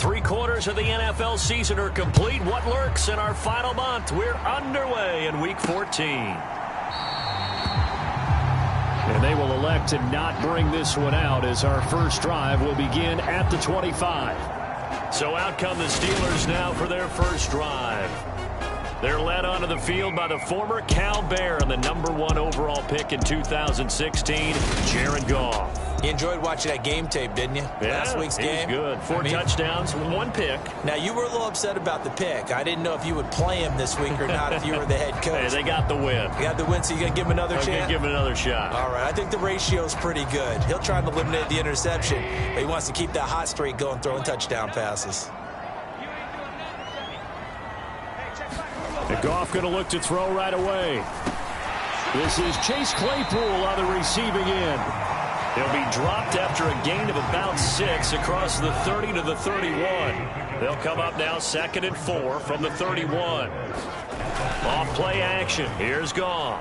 3/4 of the NFL season are complete. What lurks in our final month? We're underway in week 14. And they will elect to not bring this one out as our first drive will begin at the 25. So out come the Steelers now for their first drive. They're led onto the field by the former Cal Bear and the #1 overall pick in 2016, Jared Goff. You enjoyed watching that game tape, didn't you? Yeah, Last week's game. He was good. Four touchdowns, 1 pick. Now, you were a little upset about the pick. I didn't know if you would play him this week or not if you were the head coach. Hey, they got the win. You got the win, so you're going to give him another chance? I'm going to give him another shot. All right. I think the ratio's pretty good. He'll try to eliminate the interception, but he wants to keep that hot streak going, throwing touchdown passes. And Goff going to look to throw right away. This is Chase Claypool on the receiving end. He'll be dropped after a gain of about 6 across the 30 to the 31. They'll come up now 2nd and 4 from the 31. Off play action. Here's Goff.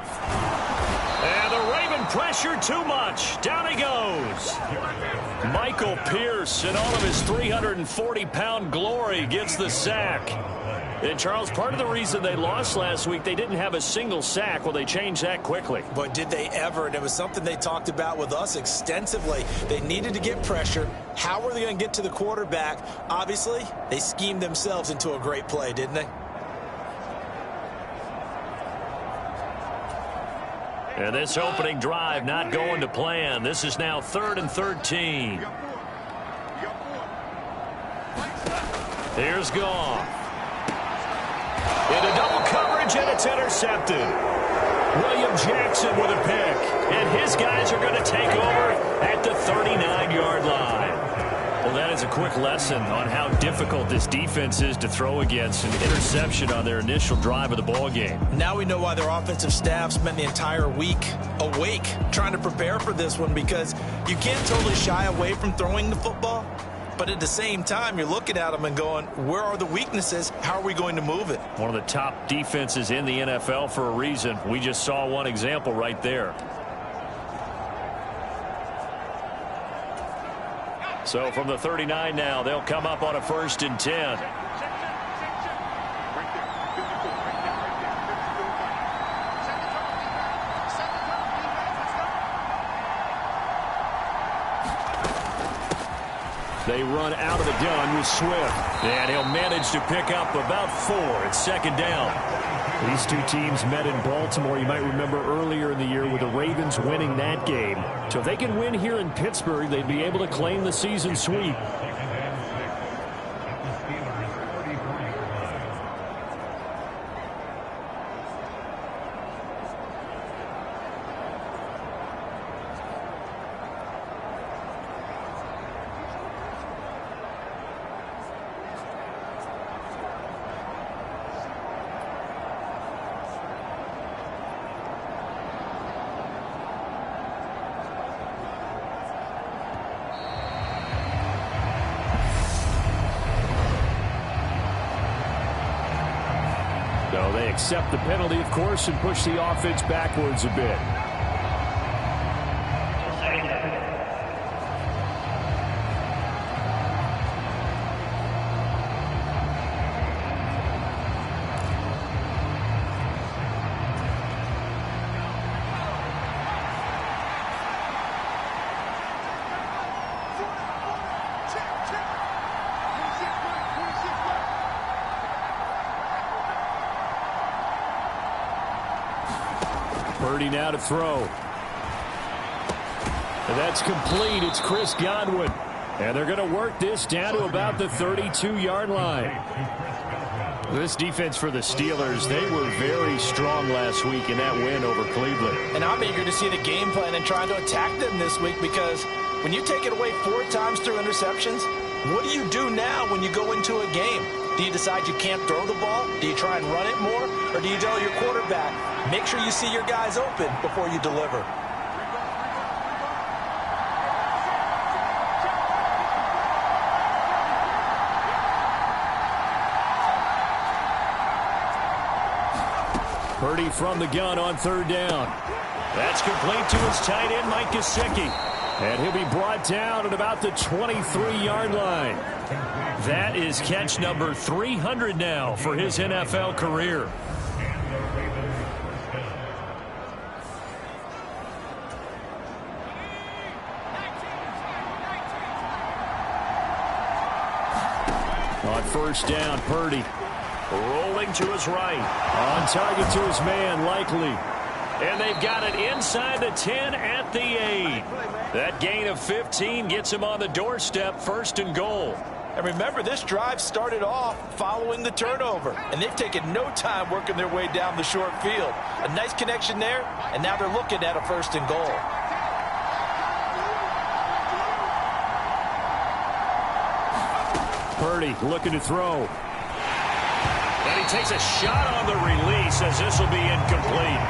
And the Raven pressure too much. Down he goes. Michael Pierce in all of his 340-pound glory gets the sack. And, Charles, part of the reason they lost last week, they didn't have a single sack. Well, they changed that quickly. But did they ever? And it was something they talked about with us extensively. They needed to get pressure. How were they going to get to the quarterback? Obviously, they schemed themselves into a great play, didn't they? And this opening drive not going to plan. This is now 3rd and 13. Here's Goff. Into double coverage, and it's intercepted. William Jackson with a pick. And his guys are going to take over at the 39-yard line. Well, that is a quick lesson on how difficult this defense is to throw against. An interception on their initial drive of the ball game. Now we know why their offensive staff spent the entire week awake trying to prepare for this one, because you can't totally shy away from throwing the football. But at the same time, you're looking at them and going, where are the weaknesses? How are we going to move it? One of the top defenses in the NFL for a reason. We just saw one example right there. So from the 39 now, they'll come up on a 1st and 10. They run out of the gun with Swift. And he'll manage to pick up about 4. It's 2nd down. These two teams met in Baltimore. You might remember earlier in the year with the Ravens winning that game. So if they can win here in Pittsburgh, they'd be able to claim the season sweep. So they accept the penalty, of course, and push the offense backwards a bit. Purdy now to throw. And that's complete. It's Chris Godwin. And they're going to work this down to about the 32-yard line. This defense for the Steelers, they were very strong last week in that win over Cleveland. And I'm eager to see the game plan and trying to attack them this week, because when you take it away 4 times through interceptions, what do you do now when you go into a game? Do you decide you can't throw the ball? Do you try and run it more? Or do you tell your quarterback, make sure you see your guys open before you deliver? Purdy from the gun on 3rd down. That's complete to his tight end, Mike Gesicki. And he'll be brought down at about the 23-yard line. That is catch number 300 now for his NFL career. On first down, Purdy. Rolling to his right. On target to his man, Likely. And they've got it inside the 10 at the 8. That gain of 15 gets him on the doorstep, first and goal. And remember, this drive started off following the turnover, and they've taken no time working their way down the short field. A nice connection there, and now they're looking at a first and goal. Purdy looking to throw. And he takes a shot on the release as this will be incomplete.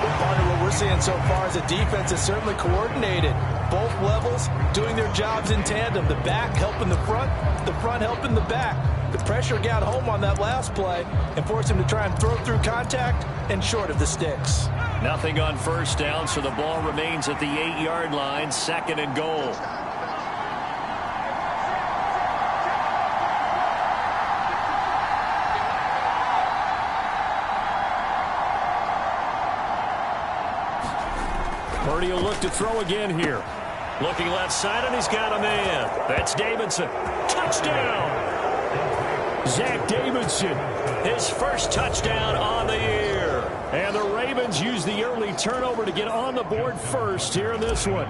Well, partner, what we're seeing so far is the defense is certainly coordinated. Both levels doing their jobs in tandem. The back helping the front helping the back. The pressure got home on that last play and forced him to try and throw through contact and short of the sticks. Nothing on first down, so the ball remains at the 8-yard line, second and goal. Purdy will look to throw again here. Looking left side, and he's got a man. That's Davidson. Touchdown! Zach Davidson. His first touchdown on the year. And the Ravens use the early turnover to get on the board first here in this one.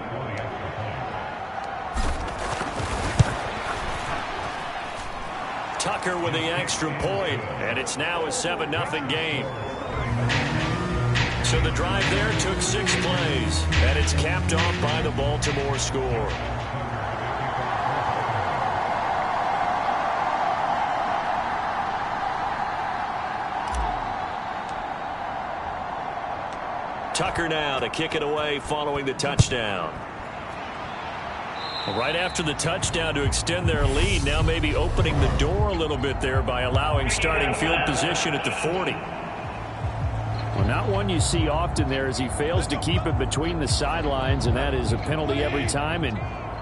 Tucker with the extra point, and it's now a 7-0 game. So the drive there took 6 plays, and it's capped off by the Baltimore score. Tucker now to kick it away following the touchdown. Right after the touchdown to extend their lead, now maybe opening the door a little bit there by allowing starting field position at the 40. Well, not one you see often there as he fails to keep it between the sidelines, and that is a penalty every time and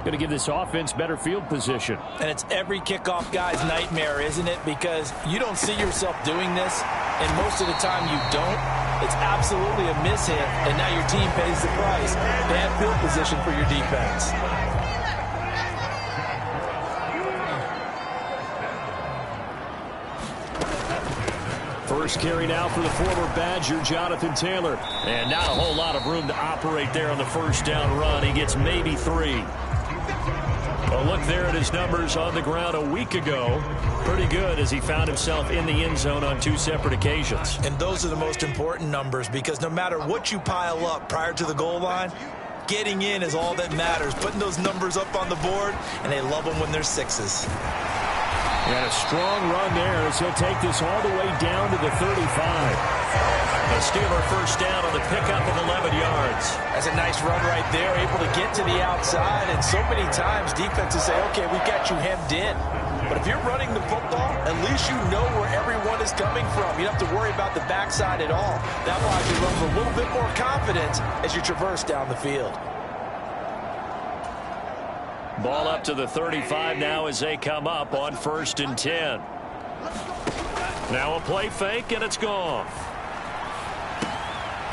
going to give this offense better field position. And it's every kickoff guy's nightmare, isn't it? Because you don't see yourself doing this, and most of the time you don't. It's absolutely a mishit, and now your team pays the price. Bad field position for your defense. First carry now for the former Badger, Jonathan Taylor. And not a whole lot of room to operate there on the first down run. He gets maybe 3. A look there at his numbers on the ground a week ago. Pretty good as he found himself in the end zone on 2 separate occasions. And those are the most important numbers because no matter what you pile up prior to the goal line, getting in is all that matters. Putting those numbers up on the board, and they love them when they're 6s. And a strong run there as he'll take this all the way down to the 35. A Steeler first down on the pickup of 11 yards. That's a nice run right there, able to get to the outside. And so many times defenses say, okay, we got you hemmed in. But if you're running the football, at least you know where everyone is coming from. You don't have to worry about the backside at all. That allows you to run with a little bit more confidence as you traverse down the field. Ball up to the 35 now as they come up on 1st and 10. Now a play fake, and it's gone.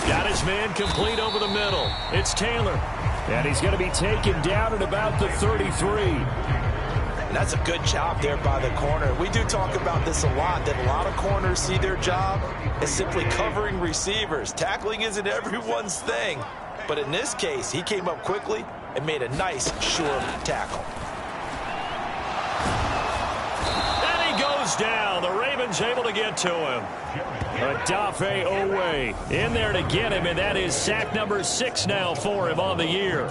Got his man complete over the middle. It's Taylor. And he's going to be taken down at about the 33. And that's a good job there by the corner. We do talk about this a lot, that a lot of corners see their job as simply covering receivers. Tackling isn't everyone's thing. But in this case, he came up quickly and made a nice, sure tackle. And he goes down. The Ravens able to get to him. Odafe Owe in there to get him, and that is sack number 6 now for him on the year.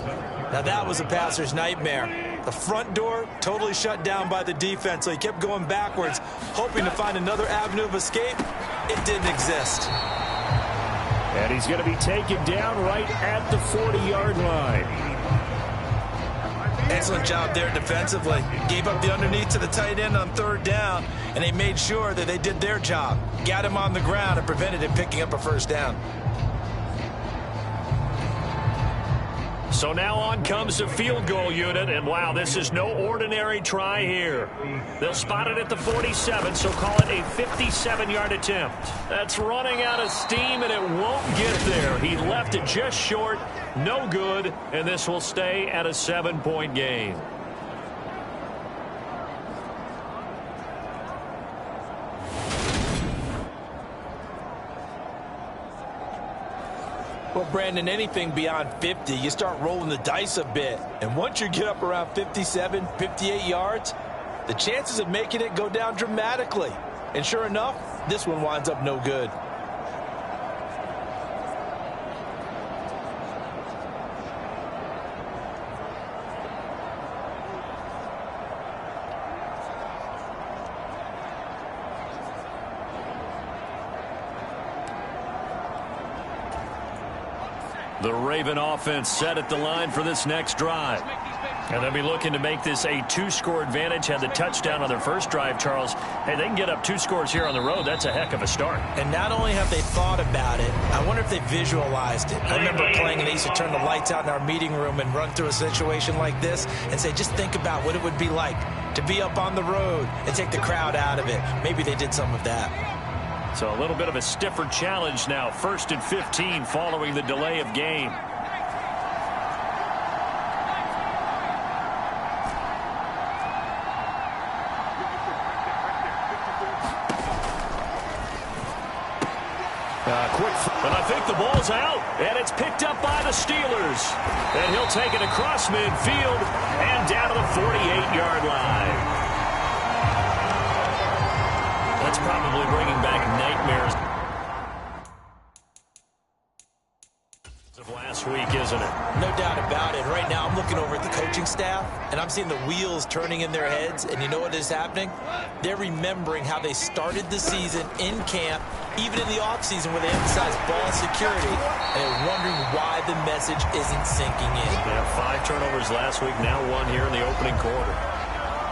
Now that was a passer's nightmare. The front door totally shut down by the defense, so he kept going backwards, hoping to find another avenue of escape. It didn't exist. And he's going to be taken down right at the 40-yard line. Excellent job there defensively. Gave up the underneath to the tight end on 3rd down, and they made sure that they did their job. Got him on the ground and prevented him picking up a first down. So now on comes the field goal unit, and wow, this is no ordinary try here. They'll spot it at the 47, so call it a 57-yard attempt. That's running out of steam, and it won't get there. He left it just short, no good, and this will stay at a 7-point game. Well, Brandon, anything beyond 50, you start rolling the dice a bit. And once you get up around 57, 58 yards, the chances of making it go down dramatically. And sure enough, this one winds up no good. The Raven offense set at the line for this next drive. And they'll be looking to make this a 2-score advantage. Had the touchdown on their first drive, Charles. Hey, they can get up 2 scores here on the road. That's a heck of a start. And not only have they thought about it, I wonder if they visualized it. I remember playing and they used to turn the lights out in our meeting room and run through a situation like this and say, just think about what it would be like to be up on the road and take the crowd out of it. Maybe they did some of that. So a little bit of a stiffer challenge now. 1st and 15 following the delay of game. And I think the ball's out, and it's picked up by the Steelers. And he'll take it across midfield and down to the 48-yard line. That's probably bringing back nightmares of last week, isn't it? No doubt about it. Right now, I'm looking over at the coaching staff, and I'm seeing the wheels turning in their heads. And you know what is happening? They're remembering how they started the season in camp, even in the offseason where they emphasized ball security, and they're wondering why the message isn't sinking in. They had 5 turnovers last week, now 1 here in the opening quarter.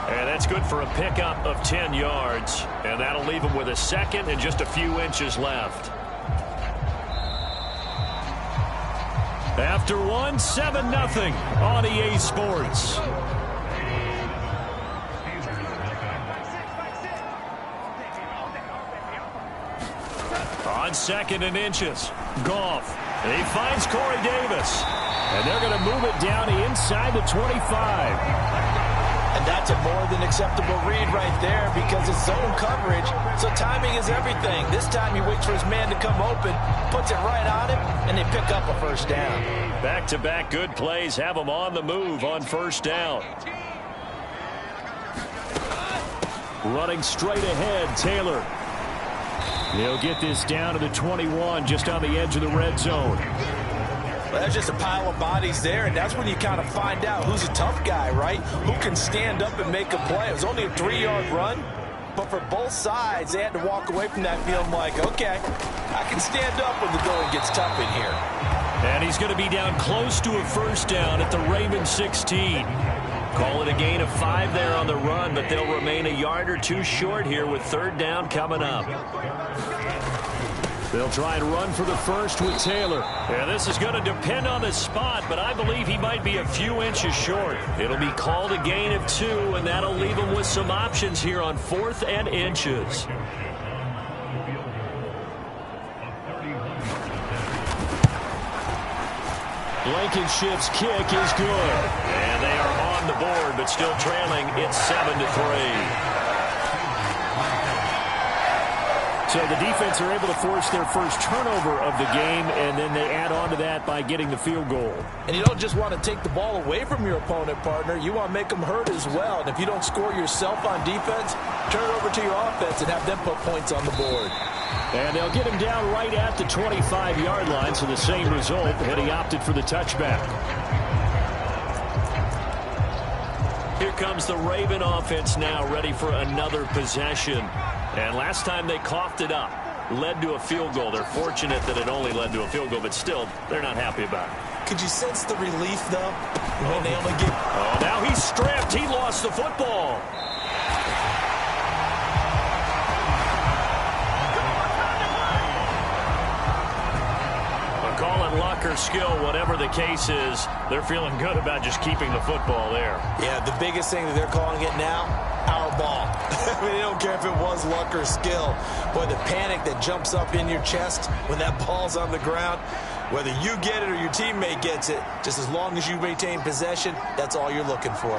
And that's good for a pickup of 10 yards. And that'll leave them with a second and just a few inches left. After 1, 7-0 on EA Sports. On 2nd and inches, Goff. He finds Corey Davis. And they're going to move it down inside the 25. And that's a more than acceptable read right there because it's zone coverage, so timing is everything. This time he waits for his man to come open, puts it right on him, and they pick up a first down. Back-to-back good plays have him on the move on first down. Running straight ahead, Taylor. He'll get this down to the 21, just on the edge of the red zone. Well, that's just a pile of bodies there, and that's when you kind of find out who's a tough guy, right? Who can stand up and make a play. It was only a 3-yard run, but for both sides, they had to walk away from that feeling like, okay, I can stand up when the going gets tough in here. And he's going to be down close to a first down at the Ravens 16. Call it a gain of 5 there on the run, but they'll remain a yard or 2 short here with 3rd down coming up. They'll try and run for the first with Taylor. Yeah, this is going to depend on the spot, but I believe he might be a few inches short. It'll be called a gain of 2, and that'll leave him with some options here on 4th and inches. Blankenship's kick is good. And they are on the board, but still trailing. It's 7-3. So the defense are able to force their first turnover of the game, and then they add on to that by getting the field goal. And you don't just want to take the ball away from your opponent, partner. You want to make them hurt as well. And if you don't score yourself on defense, turn it over to your offense and have them put points on the board. And they'll get him down right at the 25-yard line, so the same result, and he opted for the touchback. Here comes the Raven offense now, ready for another possession. And last time they coughed it up, led to a field goal. They're fortunate that it only led to a field goal, but still, they're not happy about it. Could you sense the relief, though? When they only get... Oh, now he's stripped. He lost the football. Call it luck or skill, whatever the case is, they're feeling good about just keeping the football there. Yeah, the biggest thing that they're calling it now, our ball. I mean, they don't care if it was luck or skill. Boy, the panic that jumps up in your chest when that ball's on the ground, whether you get it or your teammate gets it, just as long as you maintain possession, that's all you're looking for.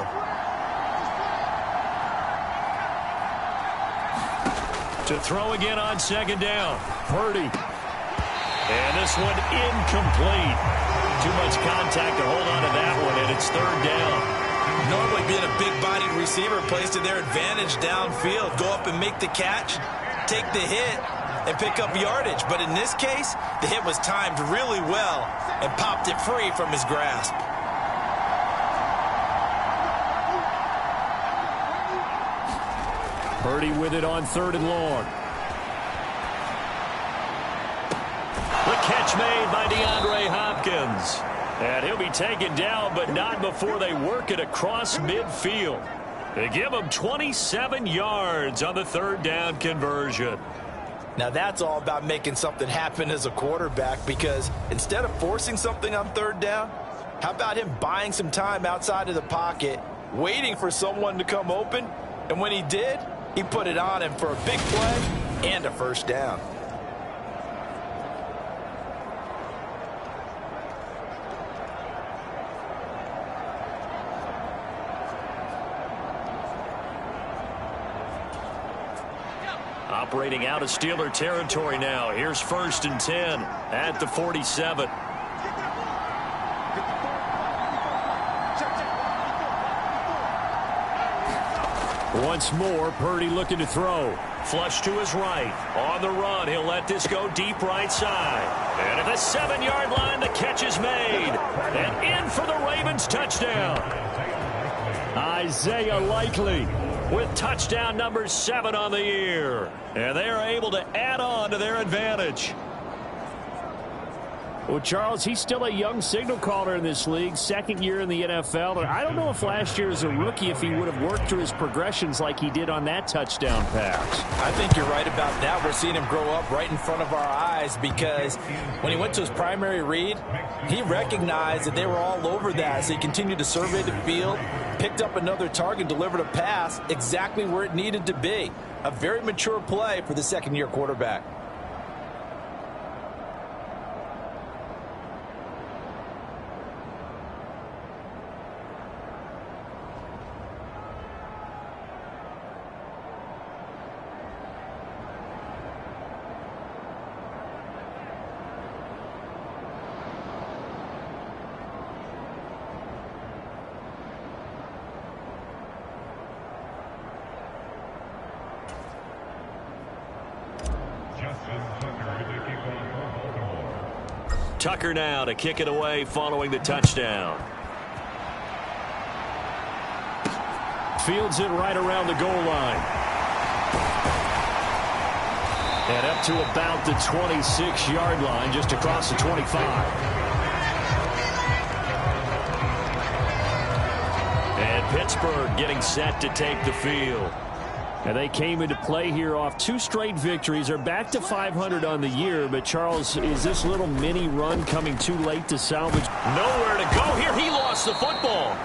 To throw again on second down. Purdy. And this one incomplete. Too much contact to hold on to that one, and it's third down. Normally being a big-bodied receiver plays to their advantage downfield. Go up and make the catch, take the hit, and pick up yardage. But in this case, the hit was timed really well and popped it free from his grasp. Purdy with it on third and long. The catch made by DeAndre Hopkins. And he'll be taken down, but not before they work it across midfield. They give him 27 yards on the third down conversion. Now that's all about making something happen as a quarterback, because instead of forcing something on third down, how about him buying some time outside of the pocket, waiting for someone to come open, and when he did, he put it on him for a big play and a first down. Operating out of Steeler territory now. Here's 1st and 10 at the 47. Once more, Purdy looking to throw. Flush to his right. On the run, he'll let this go deep right side. And at the 7-yard line, the catch is made. And in for the Ravens touchdown. Isaiah Likely with touchdown number 7 on the year. And they are able to add on to their advantage. Well, Charles, he's still a young signal caller in this league, second year in the NFL. And I don't know if last year as a rookie, if he would have worked through his progressions like he did on that touchdown pass. I think you're right about that. We're seeing him grow up right in front of our eyes, because when he went to his primary read, he recognized that they were all over that. So he continued to survey the field, picked up another target, delivered a pass exactly where it needed to be. A very mature play for the second-year quarterback. Tucker now to kick it away following the touchdown. Fields it right around the goal line. And up to about the 26-yard line, just across the 25. And Pittsburgh getting set to take the field. And they came into play here off 2 straight victories. They're back to 500 on the year. But, Charles, is this little mini run coming too late to salvage? Nowhere to go here. He lost the football.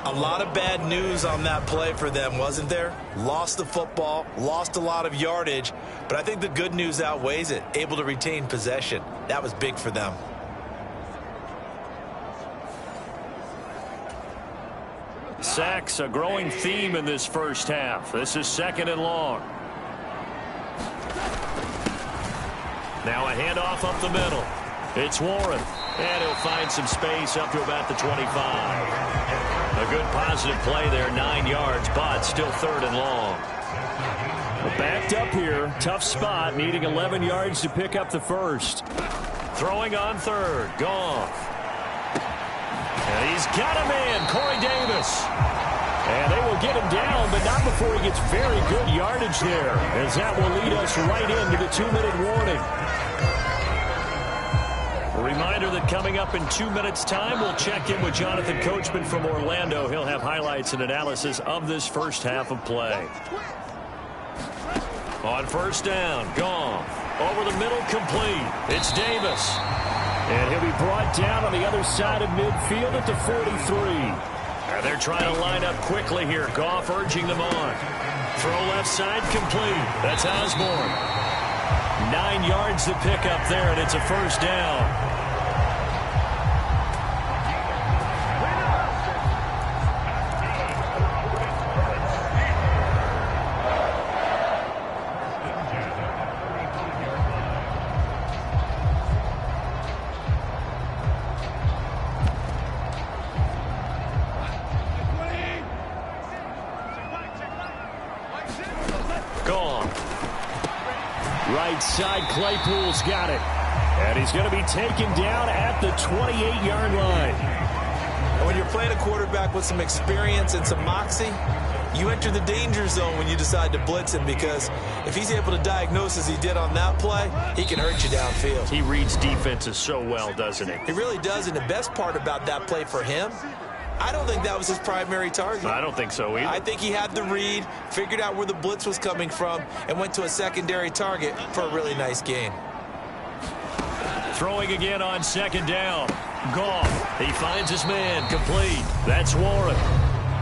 A lot of bad news on that play for them, wasn't there? Lost the football, lost a lot of yardage. But I think the good news outweighs it. Able to retain possession. That was big for them. Sacks, a growing theme in this first half. This is 2nd and long. Now a handoff up the middle. It's Warren. And he'll find some space up to about the 25. A good positive play there, 9 yards, but still 3rd and long. Backed up here. Tough spot, needing 11 yards to pick up the first. Throwing on 3rd. Goff. And he's got him in, Corey Davis. And they will get him down, but not before he gets very good yardage there, as that will lead us right into the 2-minute warning. A reminder that coming up in 2 minutes' time, we'll check in with Jonathan Coachman from Orlando. He'll have highlights and analysis of this first half of play. On 1st down, Goff. Over the middle, complete. It's Davis. And he'll be brought down on the other side of midfield at the 43. And they're trying to line up quickly here. Goff urging them on. Throw left side, complete. That's Osborne. 9 yards to pick up there, and it's a first down. Side Claypool's got it. And he's going to be taken down at the 28-yard line. And when you're playing a quarterback with some experience and some moxie, you enter the danger zone when you decide to blitz him, because if he's able to diagnose as he did on that play, he can hurt you downfield. He reads defenses so well, doesn't he? He really does, and the best part about that play for him, I don't think that was his primary target. I don't think so either. I think he had the read, figured out where the blitz was coming from, and went to a secondary target for a really nice gain. Throwing again on second down. Goff. He finds his man. Complete. That's Warren.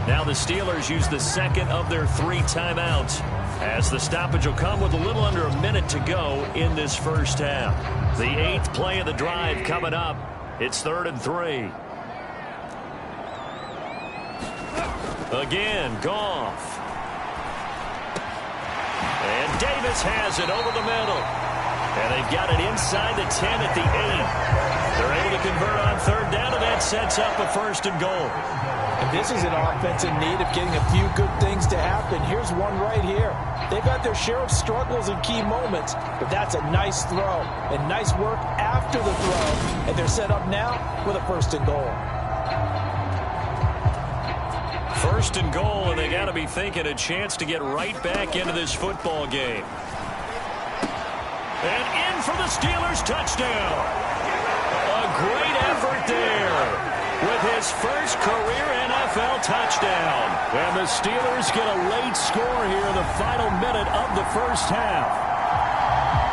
Now the Steelers use the second of their 3 timeouts, as the stoppage will come with a little under a minute to go in this first half. The 8th play of the drive coming up. It's 3rd and 3. Again, Goff. And Davis has it over the middle. And they've got it inside the 10 at the 8. They're able to convert on 3rd down, and that sets up a 1st and goal. And this is an offense in need of getting a few good things to happen. Here's one right here. They've had their share of struggles in key moments, but that's a nice throw and nice work after the throw. And they're set up now with a 1st and goal. 1st and goal, and they got to be thinking a chance to get right back into this football game. And in for the Steelers, touchdown. A great effort there with his first career NFL touchdown. And the Steelers get a late score here in the final minute of the first half.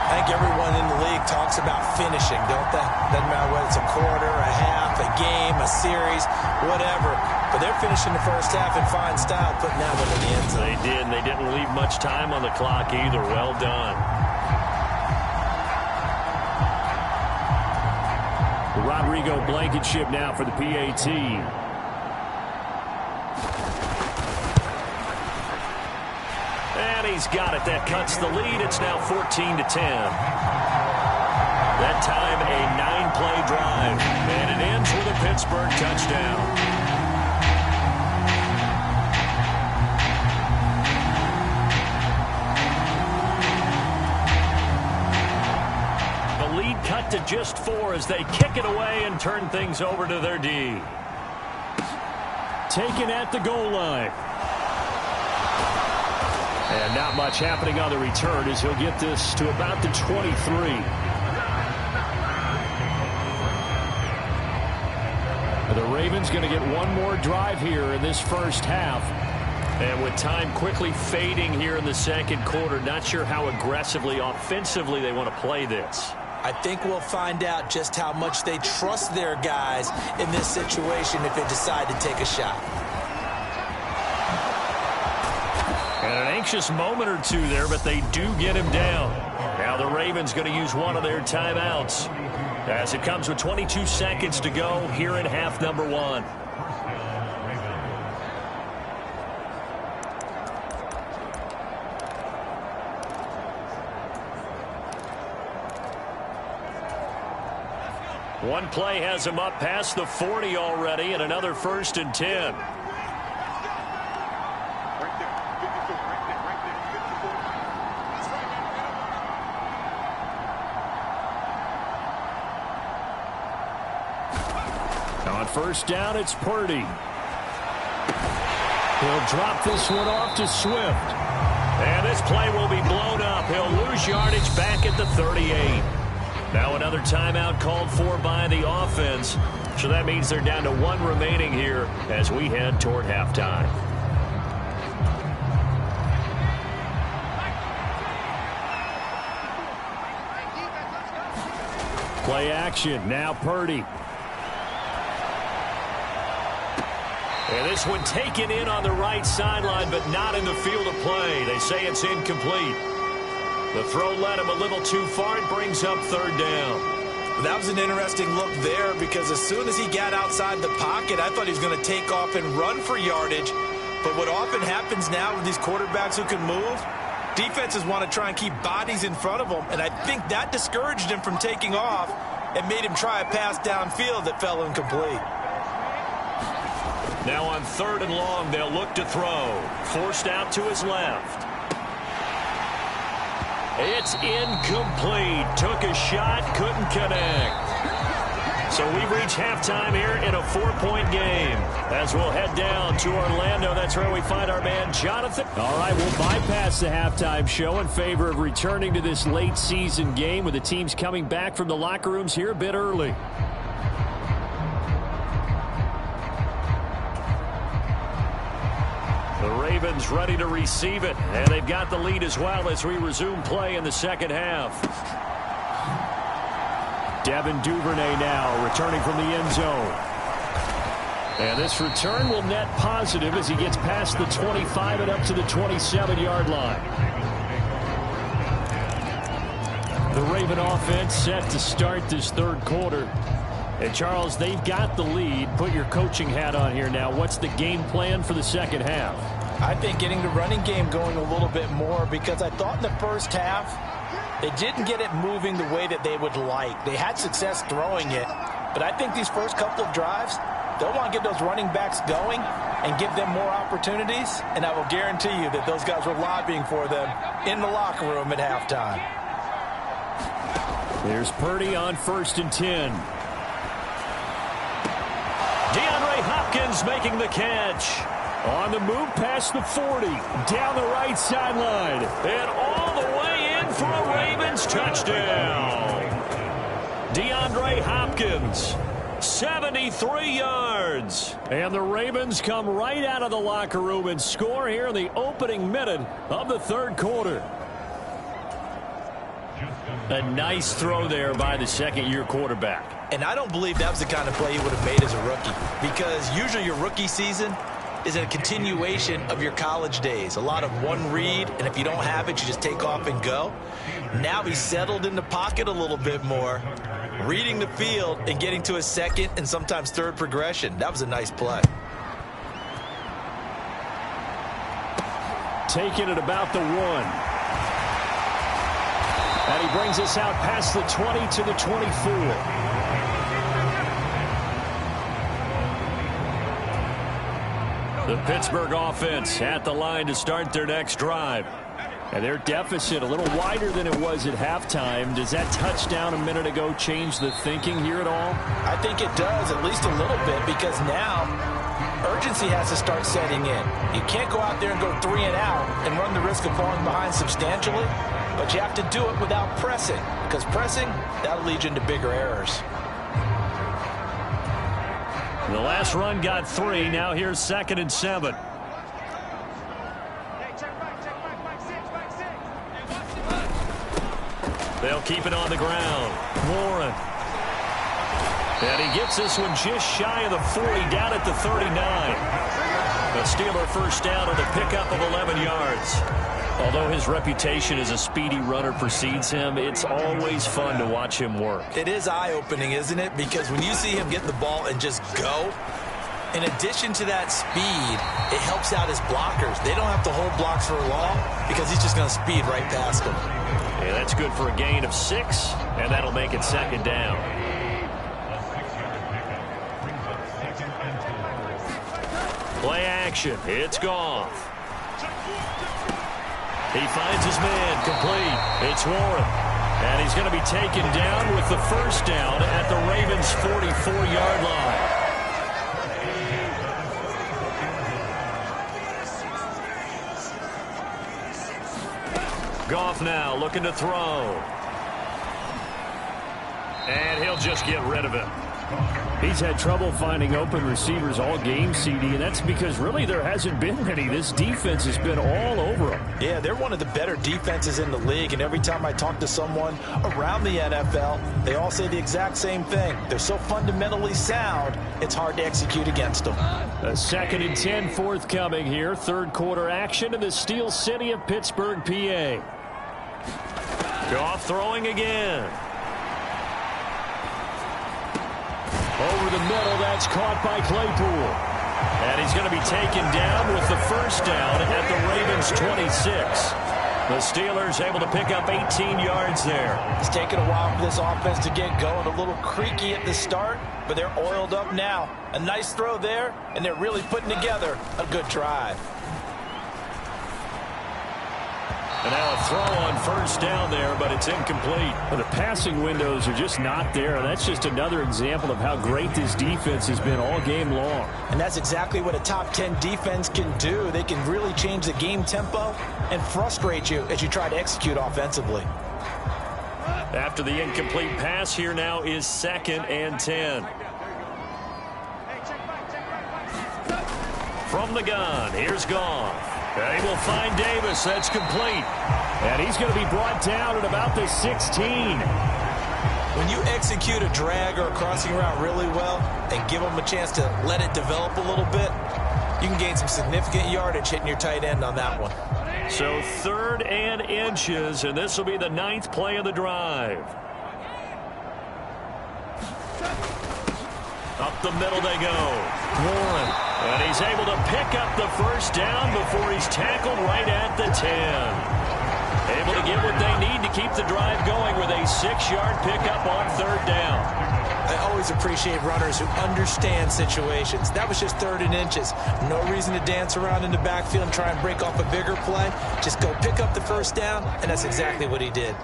I think everyone in the league talks about finishing, don't they? Doesn't matter whether it's a quarter, a half, a game, a series, whatever. But they're finishing the first half in fine style, putting that one in the end zone. They did, and they didn't leave much time on the clock either. Well done. Rodrigo Blankenship now for the PAT. And he's got it. That cuts the lead. It's now 14-10. That time a 9-play drive. And it ends with a Pittsburgh touchdown. Cut to just 4 as they kick it away and turn things over to their D. Taken at the goal line. And not much happening on the return as he'll get this to about the 23. The Ravens going to get one more drive here in this first half. And with time quickly fading here in the second quarter, not sure how aggressively, offensively they want to play this. I think we'll find out just how much they trust their guys in this situation if they decide to take a shot. And an anxious moment or two there, but they do get him down. Now the Ravens going to use one of their timeouts as it comes with 22 seconds to go here in half number 1. One play has him up past the 40 already, and another 1st and 10. On 1st down, it's Purdy. He'll drop this one off to Swift. And this play will be blown up. He'll lose yardage back at the 38. Now another timeout called for by the offense. So that means they're down to 1 remaining here as we head toward halftime. Play action. Now Purdy. And this one taken in on the right sideline, but not in the field of play. They say it's incomplete. The throw led him a little too far. It brings up third down. That was an interesting look there because as soon as he got outside the pocket, I thought he was going to take off and run for yardage. But what often happens now with these quarterbacks who can move, defenses want to try and keep bodies in front of them. And I think that discouraged him from taking off and made him try a pass downfield that fell incomplete. Now on third and long, they'll look to throw. Forced out to his left. It's incomplete. Took a shot, couldn't connect. So we reach halftime here in a 4-point game. As we'll head down to Orlando, that's where we find our man Jonathan. All right, we'll bypass the halftime show in favor of returning to this late season game with the teams coming back from the locker rooms here a bit early. The Ravens ready to receive it, and they've got the lead as well as we resume play in the second half. Devin Duvernay now returning from the end zone. And this return will net positive as he gets past the 25 and up to the 27-yard line. The Raven offense set to start this third quarter. And, Charles, they've got the lead. Put your coaching hat on here now. What's the game plan for the second half? I think getting the running game going a little bit more because I thought in the first half they didn't get it moving the way that they would like. They had success throwing it, but I think these first couple of drives, they'll want to get those running backs going and give them more opportunities, and I will guarantee you that those guys were lobbying for them in the locker room at halftime. There's Purdy on 1st and 10. DeAndre Hopkins making the catch. On the move past the 40, down the right sideline, and all the way in for a Ravens touchdown. DeAndre Hopkins, 73 yards. And the Ravens come right out of the locker room and score here in the opening minute of the third quarter. A nice throw there by the second-year quarterback. And I don't believe that was the kind of play he would have made as a rookie because usually your rookie season is a continuation of your college days. A lot of one read, and if you don't have it, you just take off and go. Now he's settled in the pocket a little bit more, reading the field and getting to his second and sometimes third progression. That was a nice play. Taking it about the 1. And he brings us out past the 20 to the 24. The Pittsburgh offense at the line to start their next drive. And their deficit a little wider than it was at halftime. Does that touchdown a minute ago change the thinking here at all? I think it does, at least a little bit, because now urgency has to start setting in. You can't go out there and go 3 and out and run the risk of falling behind substantially, but you have to do it without pressing, because pressing, that'll lead you into bigger errors. The last run got 3. Now here's 2nd and 7. They'll keep it on the ground. Warren. And he gets this one just shy of the 40, down at the 39. A Steeler first down on the pickup of 11 yards. Although his reputation as a speedy runner precedes him, it's always fun to watch him work. It is eye-opening, isn't it? Because when you see him get the ball and just go, in addition to that speed, it helps out his blockers. They don't have to hold blocks for long because he's just going to speed right past them. Yeah, that's good for a gain of 6, and that'll make it 2nd down. Play action. It's Goff. He finds his man complete. It's Warren. And he's going to be taken down with the first down at the Ravens' 44-yard line. Goff now looking to throw. And he'll just get rid of it. He's had trouble finding open receivers all game, CD, and that's because really there hasn't been many. This defense has been all over him. Yeah, they're one of the better defenses in the league, and every time I talk to someone around the NFL, they all say the exact same thing. They're so fundamentally sound, it's hard to execute against them. A 2nd and 10 forthcoming here. Third quarter action in the Steel City of Pittsburgh, PA. Goff throwing again. Over the middle, that's caught by Claypool. And he's going to be taken down with the first down at the Ravens' 26. The Steelers able to pick up 18 yards there. It's taken a while for this offense to get going. A little creaky at the start, but they're oiled up now. A nice throw there, and they're really putting together a good drive. And now a throw on first down there, but it's incomplete. Well, the passing windows are just not there. That's just another example of how great this defense has been all game long. And that's exactly what a top 10 defense can do. They can really change the game tempo and frustrate you as you try to execute offensively. After the incomplete pass, here now is 2nd and 10. From the gun, here's Goff. They will find Davis. That's complete. And he's going to be brought down at about the 16. When you execute a drag or a crossing route really well and give them a chance to let it develop a little bit, you can gain some significant yardage hitting your tight end on that one. So 3rd and inches, and this will be the 9th play of the drive. Up the middle they go. Warren. And he's able to pick up the first down before he's tackled right at the 10. Able to get what they need to keep the drive going with a 6-yard pickup on 3rd down. I always appreciate runners who understand situations. That was just 3rd and inches. No reason to dance around in the backfield and try and break off a bigger play. Just go pick up the first down, and that's exactly what he did.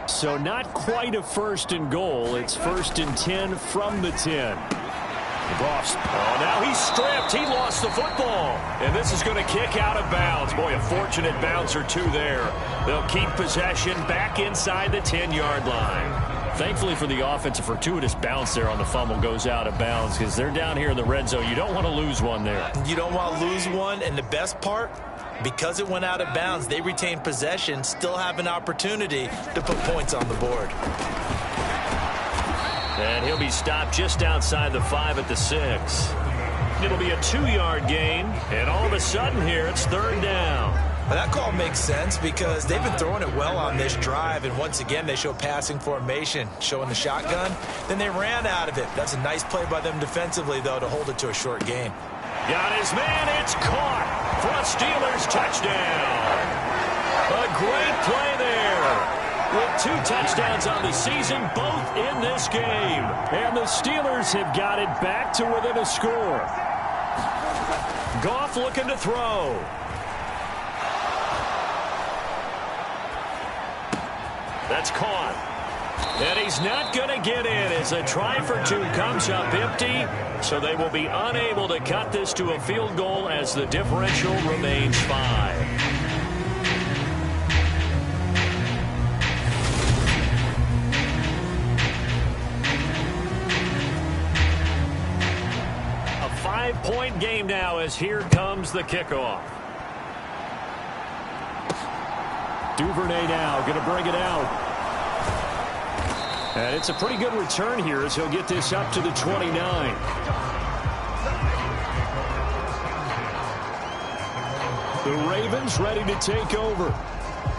So not quite a 1st and goal. It's 1st and 10 from the 10. Goff. Oh, now he's stripped. He lost the football. And this is going to kick out of bounds. Boy, a fortunate bounce or two there. They'll keep possession back inside the 10-yard line. Thankfully for the offense, a fortuitous bounce there on the fumble goes out of bounds because they're down here in the red zone. You don't want to lose one there. You don't want to lose one, and the best part, because it went out of bounds, they retain possession, still have an opportunity to put points on the board. And he'll be stopped just outside the 5 at the 6. It'll be a 2-yard gain, and all of a sudden here it's 3rd down. Well, that call makes sense because they've been throwing it well on this drive, and once again they show passing formation, showing the shotgun. Then they ran out of it. That's a nice play by them defensively, though, to hold it to a short gain. Got his man. It's caught for a Steelers touchdown. A great play there. With 2 touchdowns on the season, both in this game. And the Steelers have got it back to within a score. Goff looking to throw. That's caught. And he's not going to get in as a try for 2 comes up empty. So they will be unable to cut this to a field goal as the differential remains 5. A 5-point game now as here comes the kickoff. Duvernay now going to bring it out. And it's a pretty good return here as he'll get this up to the 29. The Ravens ready to take over.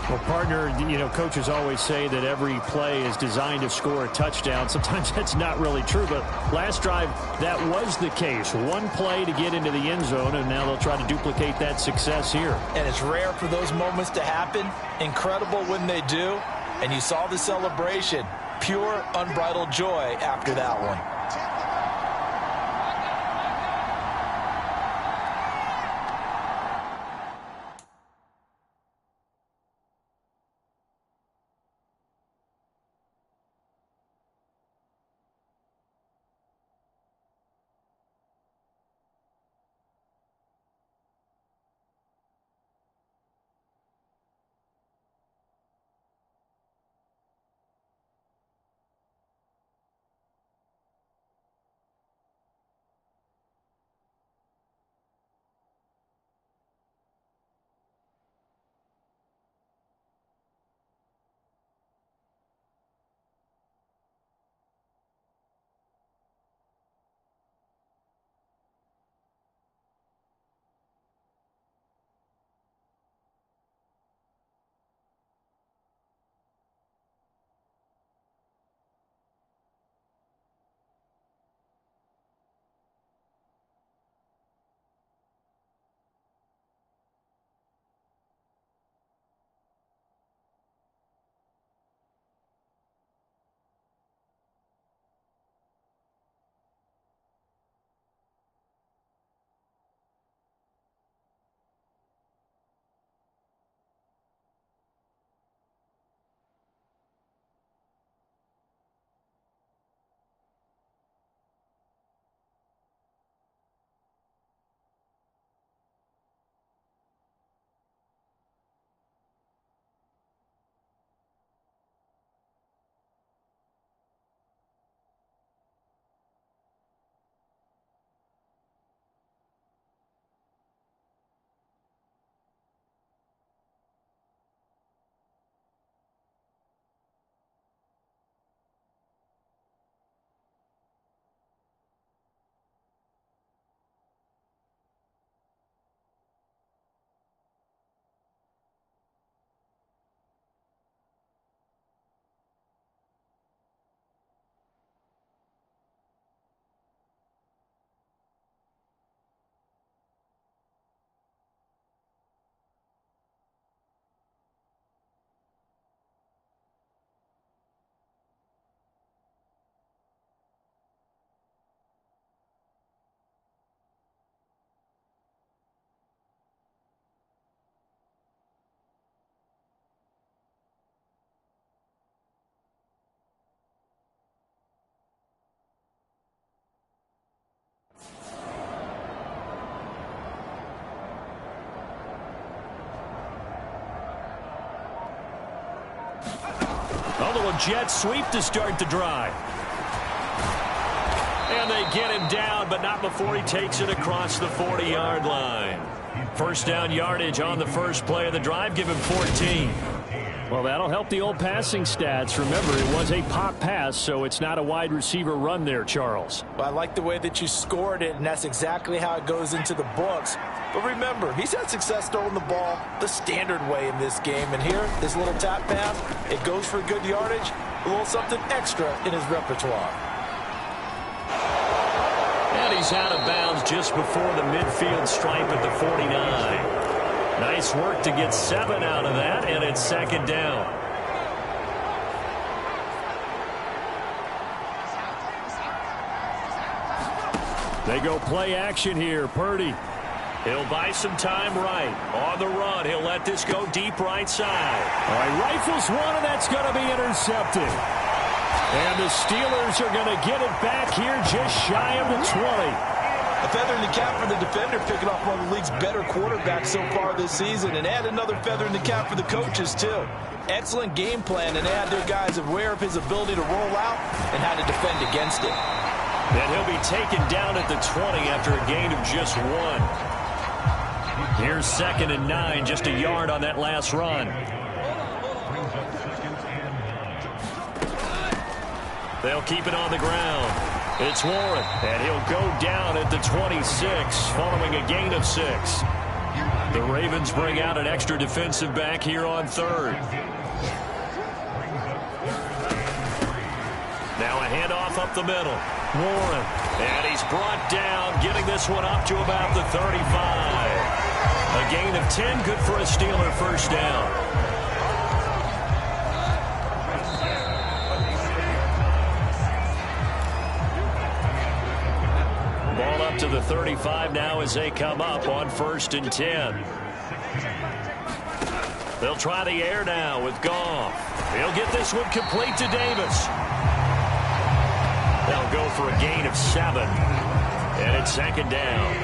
Well, partner, you know, coaches always say that every play is designed to score a touchdown. Sometimes that's not really true, but last drive, that was the case. One play to get into the end zone, and now they'll try to duplicate that success here. And it's rare for those moments to happen. Incredible when they do. And you saw the celebration. Pure, unbridled joy after that one. little jet sweep to start the drive. And they get him down, but not before he takes it across the 40-yard line. First down yardage on the first play of the drive. Give him 14. Well, that'll help the old passing stats. Remember, it was a pop pass, so it's not a wide receiver run there, Charles. Well, I like the way that you scored it, and that's exactly how it goes into the books. But remember, he's had success throwing the ball the standard way in this game. And here, this little tap pass, it goes for good yardage, a little something extra in his repertoire. And he's out of bounds just before the midfield stripe at the 49. Nice work to get 7 out of that, and it's second down. They go play action here. Purdy. He'll buy some time right. On the run, he'll let this go deep right side. All right, rifles one, and that's going to be intercepted. And the Steelers are going to get it back here just shy of the 20. A feather in the cap for the defender, picking off one of the league's better quarterbacks so far this season, and add another feather in the cap for the coaches, too. Excellent game plan, and add their guys aware of his ability to roll out and how to defend against it. And he'll be taken down at the 20 after a gain of just 1. Here's 2nd and 9, just a yard on that last run. They'll keep it on the ground. It's Warren, and he'll go down at the 26 following a gain of 6. The Ravens bring out an extra defensive back here on 3rd. Now a handoff up the middle. Warren, and he's brought down, getting this one up to about the 35. A gain of 10, good for a Steeler first down. Ball up to the 35 now as they come up on 1st and 10. They'll try the air now with Goff. He'll get this one complete to Davis. They'll go for a gain of 7. And it's 2nd down.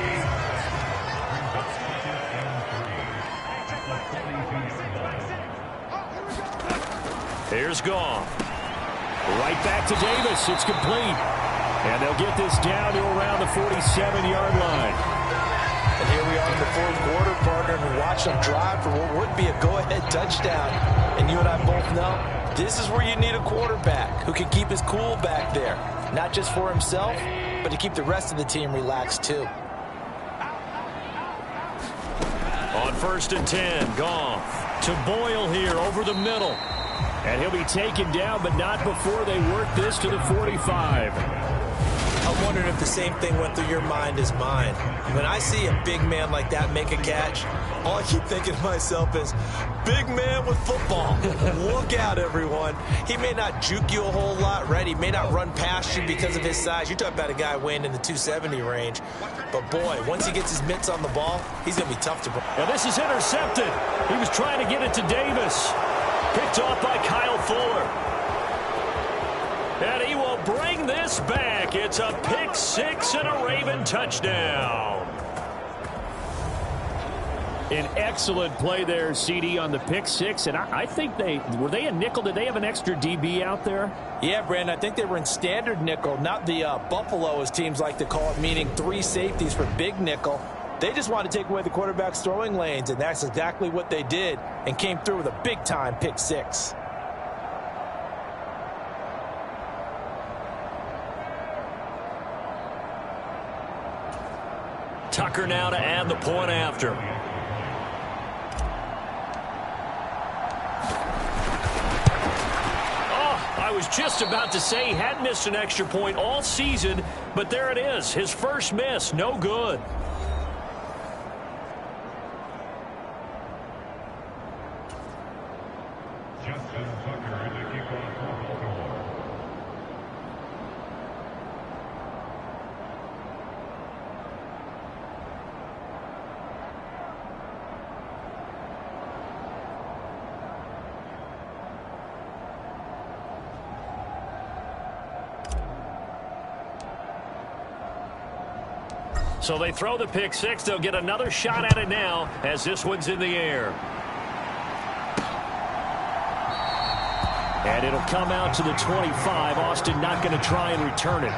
Here's Goff. Right back to Davis. It's complete. And they'll get this down to around the 47-yard line. And here we are in the 4th quarter, partner, and watch them drive for what would be a go-ahead touchdown. And you and I both know this is where you need a quarterback who can keep his cool back there. Not just for himself, but to keep the rest of the team relaxed, too. On 1st and 10, Goff to Boyle here over the middle. And he'll be taken down, but not before they work this to the 45. I'm wondering if the same thing went through your mind as mine. When I see a big man like that make a catch, all I keep thinking to myself is, big man with football. Look out, everyone. He may not juke you a whole lot, right? He may not run past you because of his size. You're talking about a guy weighing in the 270 range. But, boy, once he gets his mitts on the ball, he's going to be tough to break. Now this is intercepted. He was trying to get it to Davis. Picked off by Kyle Fuller. And he will bring this back. It's a pick 6 and a Raven touchdown. An excellent play there, CD, on the pick 6. And I think were they a nickel? Did they have an extra DB out there? Yeah, Brandon, I think they were in standard nickel, not the Buffalo, as teams like to call it, meaning 3 safeties for big nickel. They just wanted to take away the quarterback's throwing lanes, and that's exactly what they did, and came through with a big-time pick 6. Tucker now to add the point after. Oh, I was just about to say he hadn't missed an extra point all season, but there it is. His first miss, no good. So they throw the pick 6. They'll get another shot at it now as this one's in the air. And it'll come out to the 25. Austin not going to try and return it.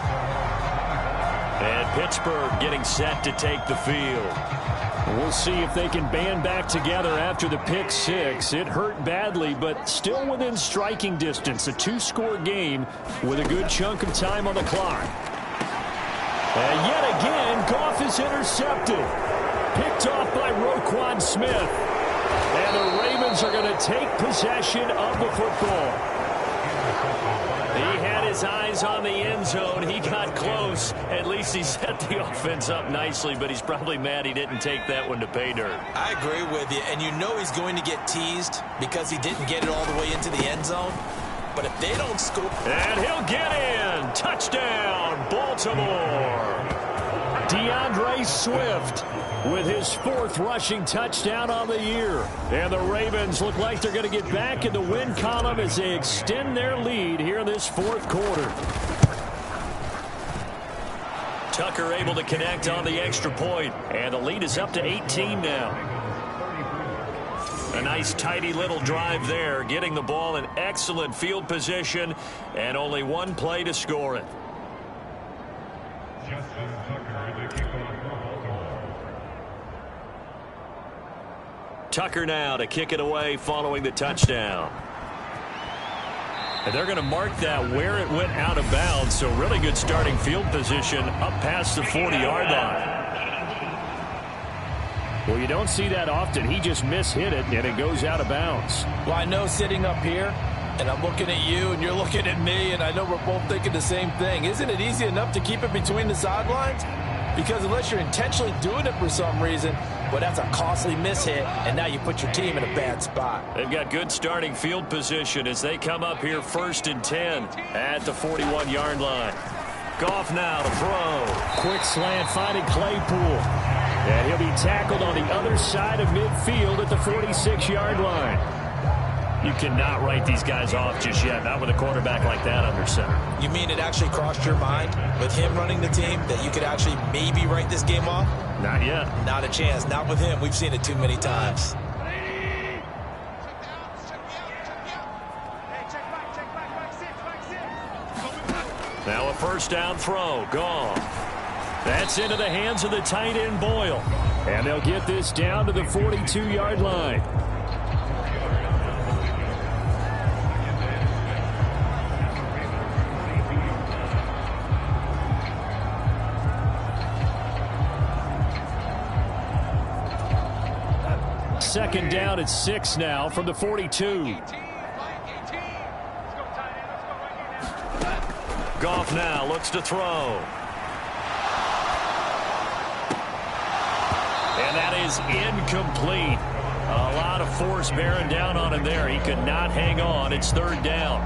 And Pittsburgh getting set to take the field. We'll see if they can band back together after the pick six. It hurt badly, but still within striking distance. A two-score game with a good chunk of time on the clock. And yet again, Goff is intercepted. Picked off by Roquan Smith. And the Ravens are going to take possession of the football. He had his eyes on the end zone. He got close. At least he set the offense up nicely, but he's probably mad he didn't take that one to pay dirt. I agree with you, and you know he's going to get teased because he didn't get it all the way into the end zone. But if they don't score... And he'll get in. Touchdown, Baltimore. DeAndre Swift with his fourth rushing touchdown on the year. And the Ravens look like they're going to get back in the win column as they extend their lead here in this fourth quarter. Tucker able to connect on the extra point, and the lead is up to 18 now. A nice tidy little drive there, getting the ball in excellent field position, and only one play to score it. Tucker now to kick it away following the touchdown. And they're going to mark that where it went out of bounds, so really good starting field position up past the 40-yard line. Well, you don't see that often. He just mishit it, and it goes out of bounds. Well, I know sitting up here, and I'm looking at you, and you're looking at me, and I know we're both thinking the same thing. Isn't it easy enough to keep it between the sidelines? Because unless you're intentionally doing it for some reason, well, that's a costly mishit, and now you put your team in a bad spot. They've got good starting field position as they come up here 1st and 10 at the 41-yard line. Goff now to throw. Quick slant finding Claypool. And he'll be tackled on the other side of midfield at the 46-yard line. You cannot write these guys off just yet, not with a quarterback like that under center. You mean it actually crossed your mind with him running the team that you could actually maybe write this game off? Not yet. Not a chance. Not with him. We've seen it too many times. Now a first down throw. Gone. That's into the hands of the tight end Boyle. And they'll get this down to the 42-yard line. Second down at 6 now from the 42. Goff now looks to throw. And that is incomplete. A lot of force bearing down on him there. He could not hang on. It's third down.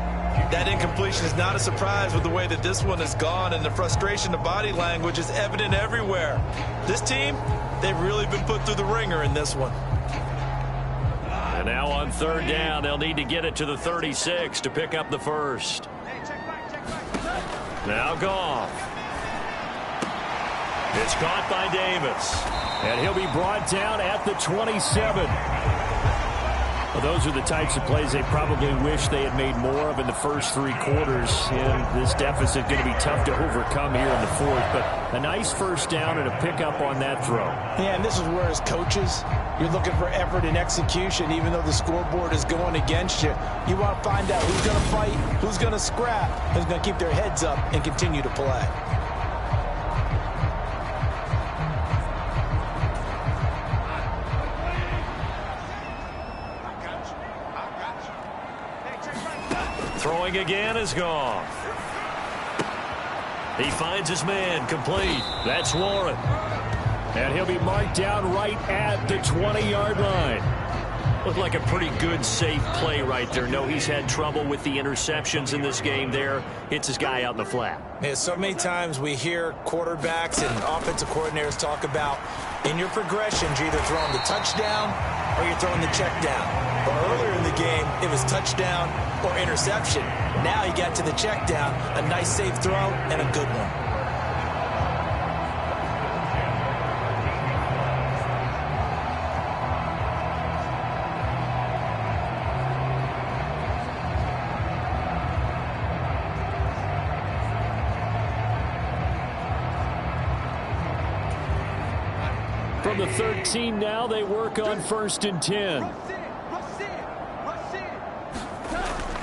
That incompletion is not a surprise with the way that this one has gone, and the frustration of body language is evident everywhere. This team, they've really been put through the ringer in this one. And now on third down, they'll need to get it to the 36 to pick up the first. Now Goff. It's caught by Davis. And he'll be brought down at the 27. Well, those are the types of plays they probably wish they had made more of in the first three quarters. And this deficit going to be tough to overcome here in the fourth. But a nice first down and a pickup on that throw. Yeah, and this is where as coaches, you're looking for effort and execution, even though the scoreboard is going against you. You want to find out who's going to fight, who's going to scrap, who's going to keep their heads up and continue to play. Throwing again is Goff. He finds his man complete. That's Warren. And he'll be marked down right at the 20-yard line. Looked like a pretty good, safe play right there. No, he's had trouble with the interceptions in this game there. Hits his guy out in the flat. Yeah, so many times we hear quarterbacks and offensive coordinators talk about in your progressions, you're either throwing the touchdown or you're throwing the check down. But earlier in the game, it was touchdown or interception. Now he got to the check down, a nice safe throw, and a good one. from the 13 now. They work on 1st and 10.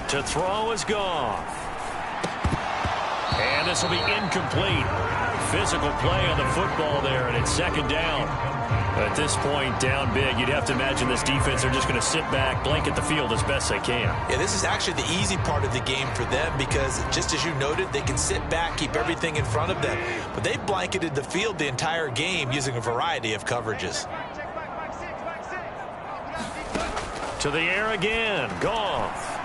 To throw is Goff. And this will be incomplete. Physical play on the football there, and it's 2nd down. At this point, down big, you'd have to imagine this defense are just going to sit back, blanket the field as best they can. Yeah, this is actually the easy part of the game for them because, just as you noted, they can sit back, keep everything in front of them. But they've blanketed the field the entire game using a variety of coverages. To the air again, Goff.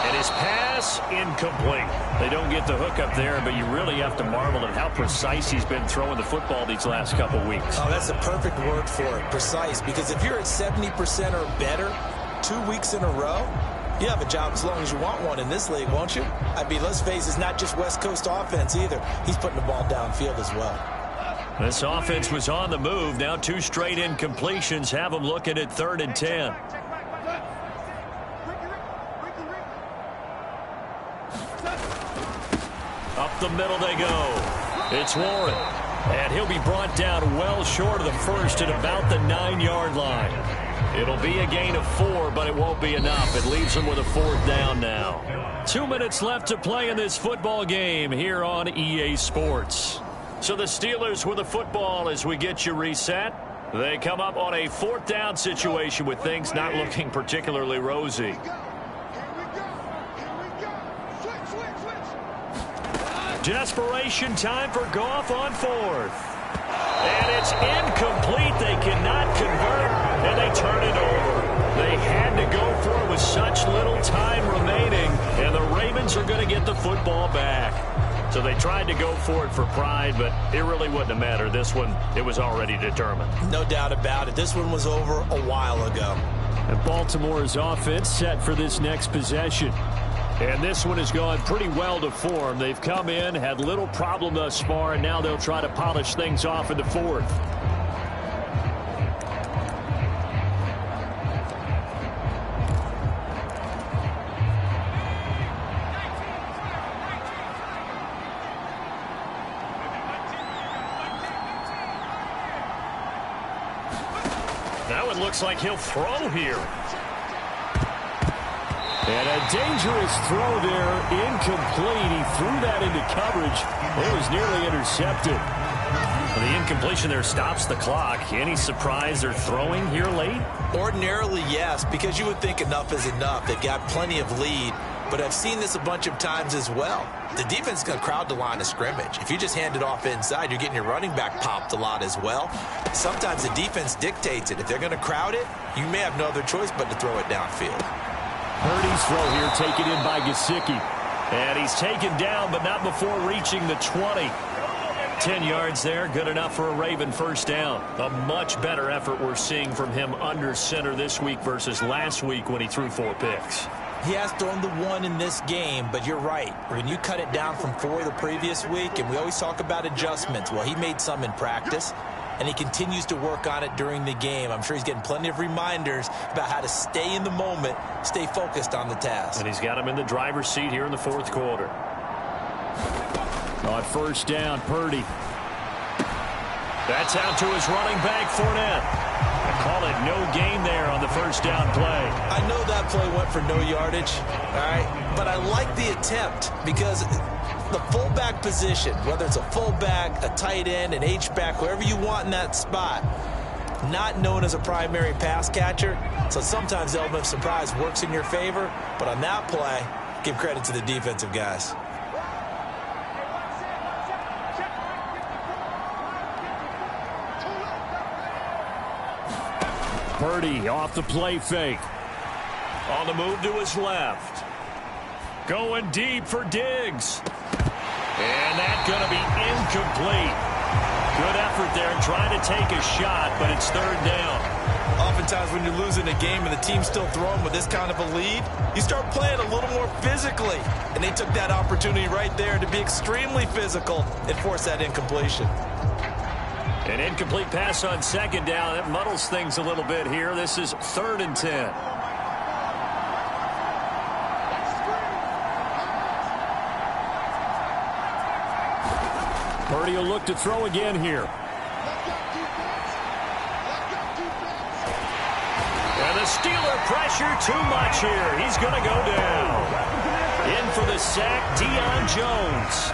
And his pass, incomplete. They don't get the hook up there, but you really have to marvel at how precise he's been throwing the football these last couple weeks. Oh, that's the perfect word for it, precise. Because if you're at 70% or better 2 weeks in a row, you have a job as long as you want one in this league, won't you? I mean, let's face it, it's not just West Coast offense either. He's putting the ball downfield as well. This offense was on the move. Now 2 straight incompletions have them looking at 3rd and 10. Up the middle they go. It's Warren. And he'll be brought down well short of the first at about the 9-yard line. It'll be a gain of 4, but it won't be enough. It leaves them with a 4th down now. 2 minutes left to play in this football game here on EA Sports. So the Steelers with the football as we get you reset. They come up on a 4th down situation with things not looking particularly rosy. Desperation time for Goff on 4th. And it's incomplete. They cannot convert, and they turn it over. They had to go for it with such little time remaining, and the Ravens are going to get the football back. So they tried to go for it for pride, but it really wouldn't have mattered. This one, it was already determined. No doubt about it. This one was over a while ago. And Baltimore's offense set for this next possession. And this one has gone pretty well to form. They've come in, had little problem thus far, and now they'll try to polish things off in the 4th. Now it looks like he'll throw here. And a dangerous throw there, incomplete. He threw that into coverage. It was nearly intercepted. The incompletion there stops the clock. Any surprise they're throwing here late? Ordinarily, yes, because you would think enough is enough. They've got plenty of lead, but I've seen this a bunch of times as well. The defense is going to crowd the line of scrimmage. If you just hand it off inside, you're getting your running back popped a lot as well. Sometimes the defense dictates it. If they're going to crowd it, you may have no other choice but to throw it downfield. Purdy's throw here taken in by Gesicki. And he's taken down, but not before reaching the 20. 10 yards there, good enough for a Raven 1st down. A much better effort we're seeing from him under center this week versus last week when he threw 4 picks. He has thrown the 1 in this game, but you're right. When you cut it down from 4 the previous week, and we always talk about adjustments, well, he made some in practice, and he continues to work on it during the game. I'm sure he's getting plenty of reminders about how to stay in the moment, stay focused on the task. And he's got him in the driver's seat here in the 4th quarter. On 1st down, Purdy. That's out to his running back, Fournette. I call it no gain there on the 1st down play. I know that play went for no yardage, all right, but I like the attempt because the fullback position, whether it's a fullback, a tight end, an H-back, whoever you want in that spot, not known as a primary pass catcher, so sometimes the element of surprise works in your favor, but on that play, give credit to the defensive guys. Purdy off the play fake. On the move to his left. Going deep for Diggs. And that's going to be incomplete. Good effort there trying to take a shot, but it's 3rd down. Oftentimes when you're losing a game and the team's still throwing with this kind of a lead, you start playing a little more physically. And they took that opportunity right there to be extremely physical and force that incompletion. An incomplete pass on 2nd down. That muddles things a little bit here. This is 3rd and 10. Purdy will look to throw again here. The Steeler pressure too much here. He's going to go down. In for the sack, Deion Jones.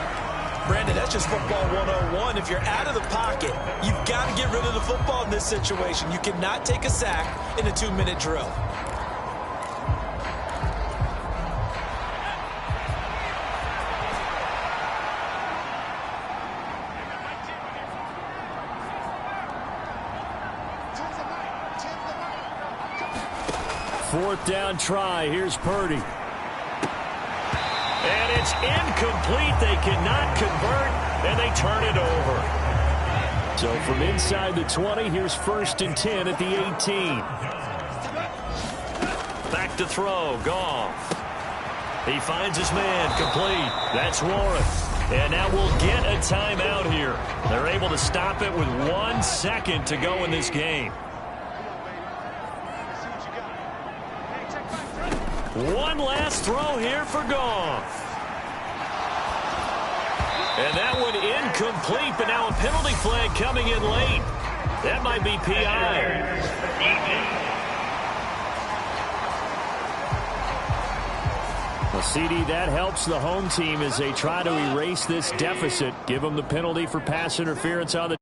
Brandon, that's just football 101. If you're out of the pocket, you've got to get rid of the football in this situation. You cannot take a sack in a 2-minute drill. Fourth down try. Here's Purdy. And it's incomplete. They cannot convert, and they turn it over. So from inside the 20, here's 1st and 10 at the 18. Back to throw. Goff. He finds his man. Complete. That's Warren. And now we'll get a timeout here. They're able to stop it with 1 second to go in this game. One last throw here for Goff. And that one incomplete, but now a penalty flag coming in late. That might be PI. Well, CD, that helps the home team as they try to erase this deficit. Give them the penalty for pass interference on the